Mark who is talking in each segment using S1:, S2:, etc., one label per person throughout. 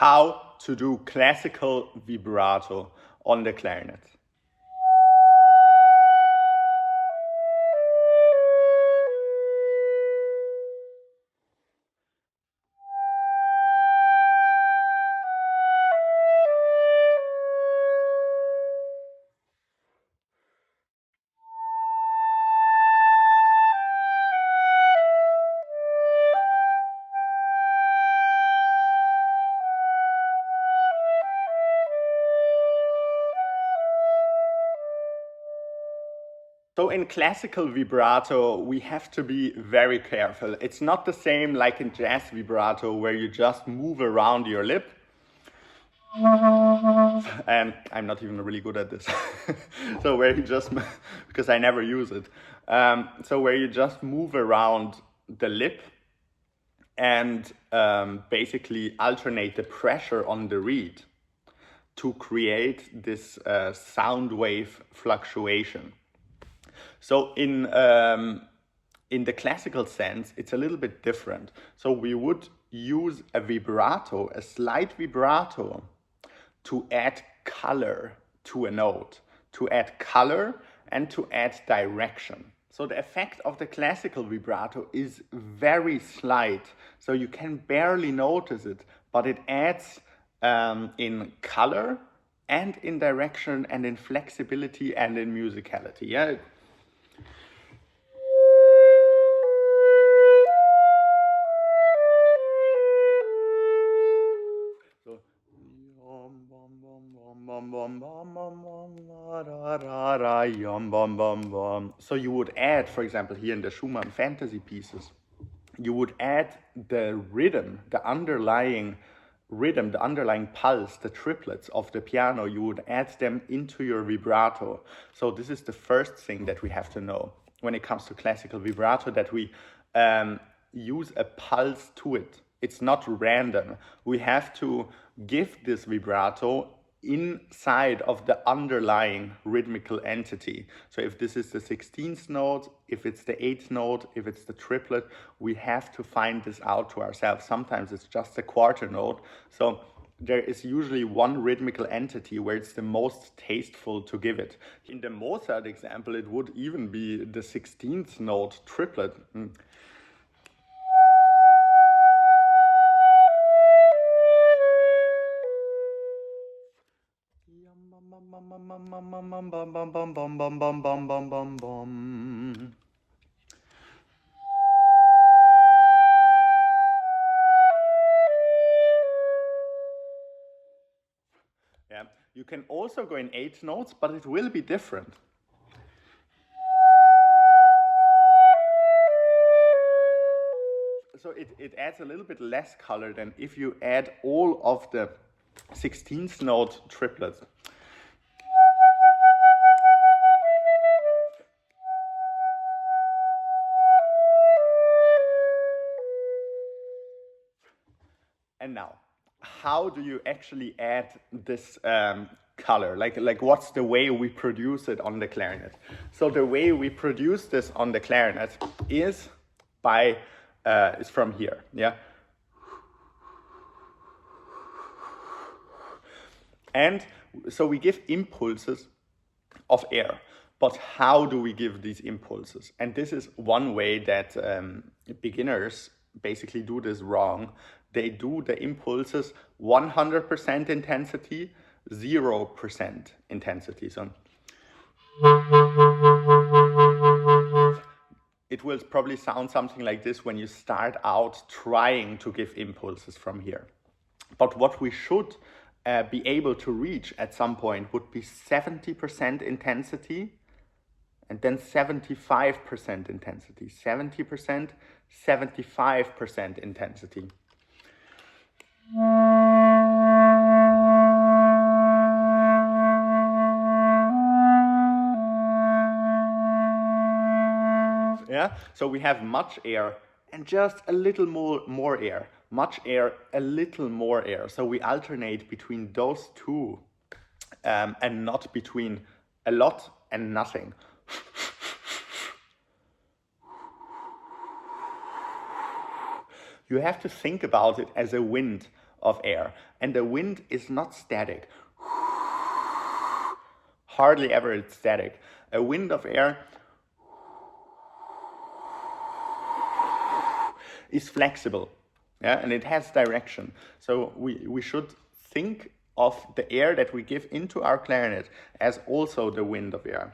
S1: how to do classical vibrato on the clarinet. So in classical vibrato, we have to be very careful. It's not the same like in jazz vibrato where you just move around your lip. And I'm not even really good at this. So where you just, because I never use it. So where you just move around the lip and basically alternate the pressure on the reed to create this sound wave fluctuation. So in the classical sense, it's a little bit different. So we would use a vibrato, a slight vibrato, to add color to a note, to add color and to add direction. So the effect of the classical vibrato is very slight, so you can barely notice it, but it adds in color and in direction and in flexibility and in musicality. Yeah. So you would add, for example, here in the Schumann fantasy pieces, you would add the rhythm, the underlying rhythm, the underlying pulse, the triplets of the piano, you would add them into your vibrato. So this is the first thing that we have to know when it comes to classical vibrato, that we use a pulse to it. It's not random. We have to give this vibrato inside of the underlying rhythmical entity. So if this is the 16th note, if it's the 8th note, if it's the triplet, we have to find this out to ourselves. Sometimes it's just a quarter note. So there is usually one rhythmical entity where it's the most tasteful to give it. In the Mozart example, it would even be the 16th note triplet. Yeah, you can also go in 8 notes, but it will be different. So it adds a little bit less color than if you add all of the 16th note triplets. And now, how do you actually add this color? Like what's the way we produce it on the clarinet? So the way we produce this on the clarinet is by is from here, yeah. And so we give impulses of air. But how do we give these impulses? And this is one way that beginners basically do this wrong. They do the impulses 100% intensity, 0% intensity. So it will probably sound something like this when you start out trying to give impulses from here. But what we should be able to reach at some point would be 70% intensity and then 75% intensity. 70%, 75% intensity. Yeah, so we have much air and just a little more air. Much air, a little more air. So we alternate between those two and not between a lot and nothing. You have to think about it as a wind of air. And the wind is not static. Hardly ever it's static. A wind of air is flexible, yeah, and it has direction. So we should think of the air that we give into our clarinet as also the wind of air.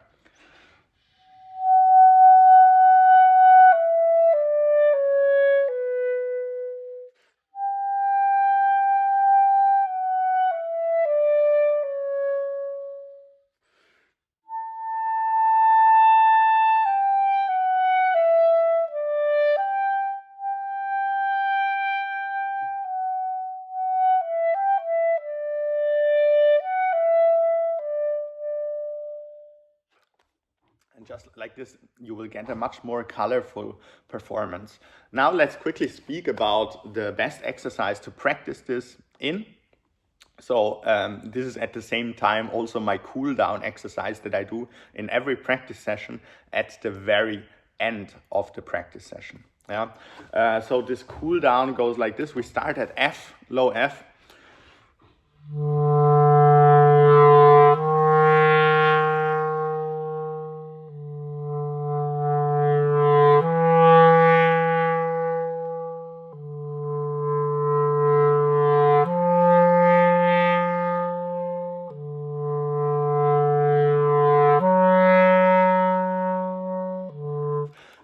S1: And just like this, you will get a much more colorful performance. Now let's quickly speak about the best exercise to practice this in. So this is at the same time also my cool down exercise that I do in every practice session at the very end of the practice session. Yeah. So this cool down goes like this. We start at F, low F.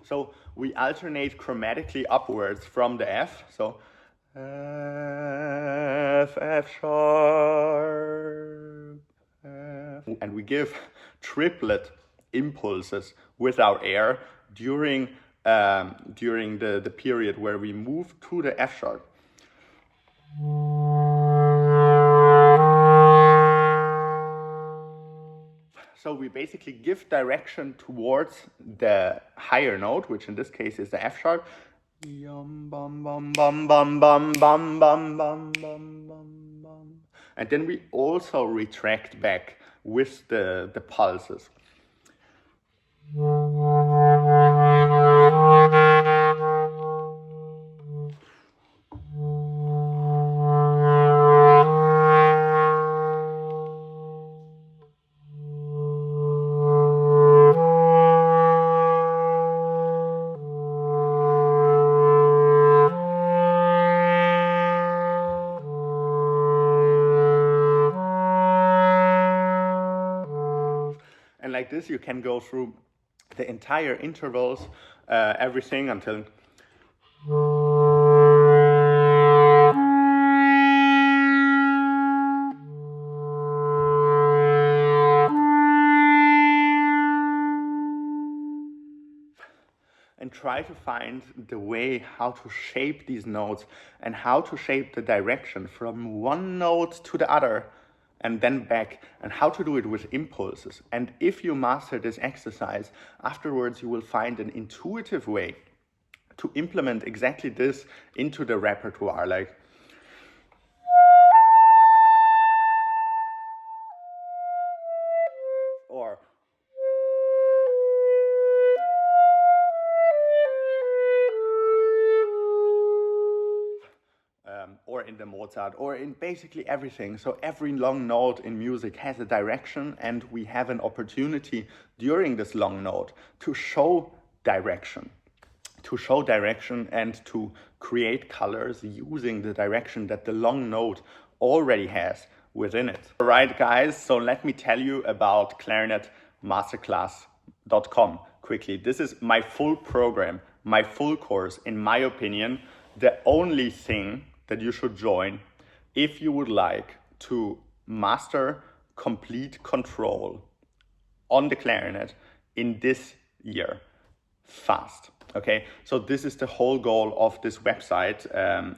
S1: So we alternate chromatically upwards from the F. So F, F sharp, F. And we give triplet impulses with our air during the period where we move to the F sharp. So we basically give direction towards the higher note, which in this case is the F sharp. And then we also retract back with the pulses. And like this, you can go through the entire intervals, everything until and try to find the way how to shape these notes and how to shape the direction from one note to the other and then back, and how to do it with impulses. And if you master this exercise, afterwards you will find an intuitive way to implement exactly this into the repertoire. Like or in the Mozart, or in basically everything. So every long note in music has a direction, and we have an opportunity during this long note to show direction. And to create colors using the direction that the long note already has within it. All right, guys, so let me tell you about clarinetmasterclass.com quickly. This is my full program, my full course, in my opinion, the only thing that you should join if you would like to master complete control on the clarinet in this year fast. Okay, so this is the whole goal of this website,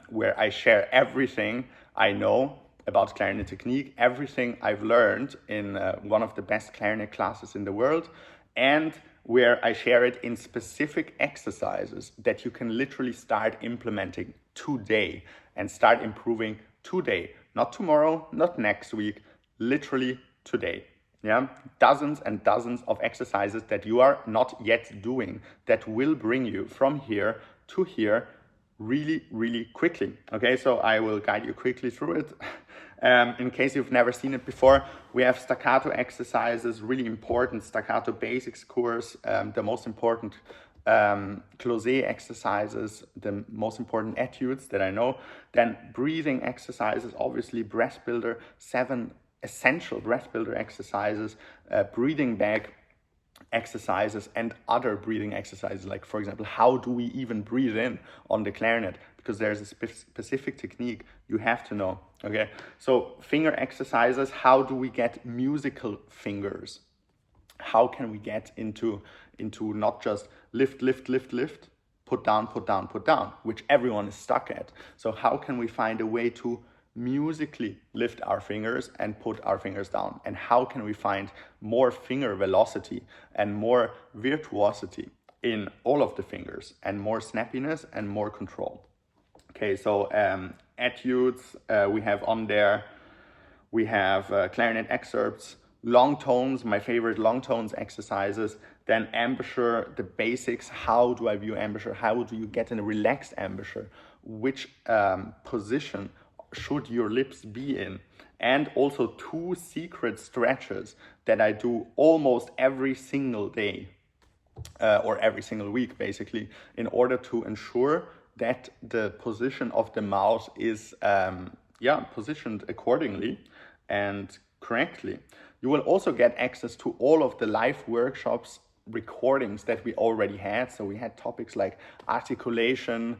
S1: where I share everything I know about clarinet technique, everything I've learned in one of the best clarinet classes in the world, and where I share it in specific exercises that you can literally start implementing today and start improving today, not tomorrow, not next week, literally today. Yeah, dozens and dozens of exercises that you are not yet doing that will bring you from here to here really, really quickly. Okay, so I will guide you quickly through it. In case you've never seen it before, we have staccato exercises, really important staccato basics course, the most important closé exercises, the most important etudes that I know. Then breathing exercises, obviously breath builder, 7 essential breath builder exercises, breathing bag exercises, and other breathing exercises, like for example, how do we even breathe in on the clarinet, because there's a specific technique you have to know. Okay, so finger exercises, how do we get musical fingers, how can we get into not just lift, lift, lift, lift, put down, put down, put down, which everyone is stuck at. So how can we find a way to musically lift our fingers and put our fingers down? And how can we find more finger velocity and more virtuosity in all of the fingers, and more snappiness and more control? Okay, so etudes we have on there. We have clarinet excerpts, long tones, my favorite long tones exercises, then embouchure, the basics. How do I view embouchure? How do you get in a relaxed embouchure? Which position should your lips be in? And also 2 secret stretches that I do almost every single day, or every single week basically, in order to ensure that the position of the mouth is positioned accordingly and correctly. You will also get access to all of the live workshops recordings that we already had. So we had topics like articulation,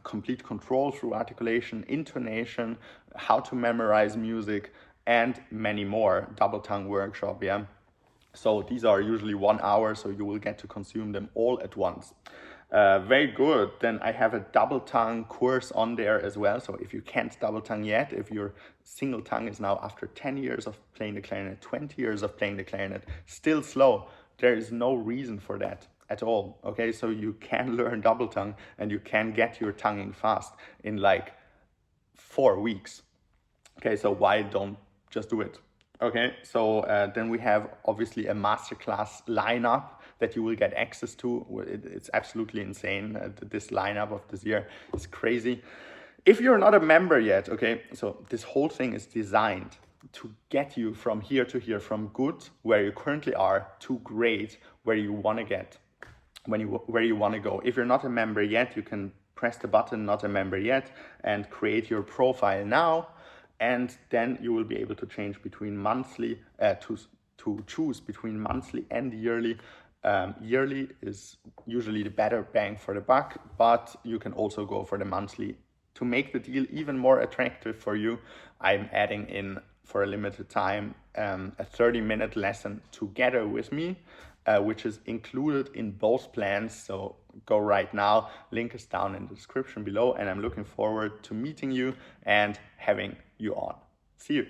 S1: complete control through articulation, intonation, how to memorize music, and many more. Double tongue workshop, yeah. So these are usually 1 hour, so you will get to consume them all at once. Very good. Then I have a double tongue course on there as well. So if you can't double tongue yet, if your single tongue is now, after 10 years of playing the clarinet, 20 years of playing the clarinet, still slow, there is no reason for that at all. Okay, so you can learn double tongue and you can get your tonguing fast in like 4 weeks. Okay, so why don't just do it? Okay, so then we have obviously a masterclass lineup that you will get access to. It's absolutely insane. This lineup of this year is crazy. If you're not a member yet, okay, so this whole thing is designed to get you from here to here, from good, where you currently are, to great, where you want to get, where you want to go. If you're not a member yet, you can press the button "not a member yet" and create your profile now. And then you will be able to change between monthly, to choose between monthly and yearly. Yearly is usually the better bang for the buck, but you can also go for the monthly. To make the deal even more attractive for you, I'm adding in, for a limited time, a 30-minute lesson together with me, which is included in both plans. So go right now, link is down in the description below, and I'm looking forward to meeting you and having you on. See you.